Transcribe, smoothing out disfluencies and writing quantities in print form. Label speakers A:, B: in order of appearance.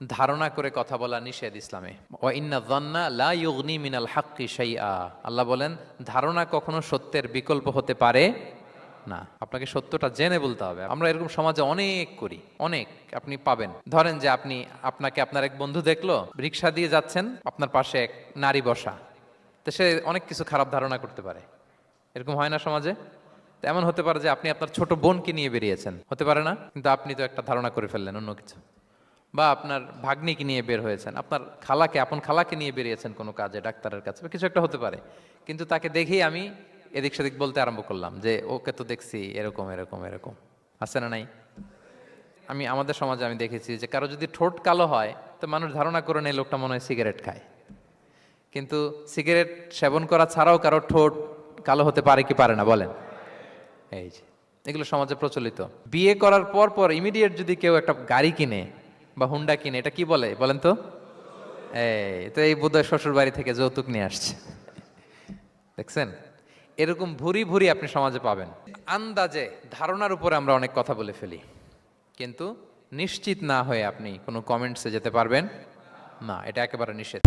A: ধারণা করে কথা বলা নিষেধ ইসলামে। ওয়া ইন্না যান্না লা ইউগনি মিনাল হাক্কি শাইআ। আল্লাহ বলেন ধারণা কখনো সত্যের বিকল্প হতে পারে না। আপনাকে সত্যটা জেনে বলতে হবে। আমরা এরকম সমাজে অনেক করি, অনেক আপনি পাবেন। ধরেন যে আপনাকে আপনার এক বন্ধু দেখলো, রিক্সা দিয়ে যাচ্ছেন, আপনার পাশে এক নারী বসা, তো সে অনেক কিছু খারাপ ধারণা করতে পারে। এরকম হয় না সমাজে? তো এমন হতে পারে যে আপনি আপনার ছোট বোনকে নিয়ে বেরিয়েছেন, হতে পারে না? কিন্তু আপনি তো একটা ধারণা করে ফেললেন অন্য কিছু। বা আপনার ভাগ্নিকে নিয়ে বের হয়েছেন, আপনার আপন খালাকে নিয়ে বেরিয়েছেন কোনো কাজে, ডাক্তারের কাছে বা কিছু একটা হতে পারে। কিন্তু তাকে দেখেই আমি এদিক সেদিক বলতে আরম্ভ করলাম যে ওকে তো দেখছি এরকম এরকম এরকম। আছে না নাই? আমাদের সমাজে আমি দেখেছি যে কারো যদি ঠোঁট কালো হয় তো মানুষ ধারণা করে নেয় লোকটা মনে হয় সিগারেট খায়। কিন্তু সিগারেট সেবন করা ছাড়াও কারো ঠোঁট কালো হতে পারে কি পারে না বলেন? এই যে এগুলো সমাজে প্রচলিত। বিয়ে করার পর পর ইমিডিয়েট যদি কেউ একটা গাড়ি কিনে বা হুন্ডা কিনে, এটা কি বলে বলেন তো? এই বোধহয় শ্বশুর বাড়ি থেকে যৌতুক নিয়ে আসছে। দেখছেন? এরকম ভুরি ভুরি আপনি সমাজে পাবেন। আন্দাজে ধারণার উপরে আমরা অনেক কথা বলে ফেলি, কিন্তু নিশ্চিত না হয়ে আপনি কোনো কমেন্টসে যেতে পারবেন না। এটা একেবারে নিষেধ।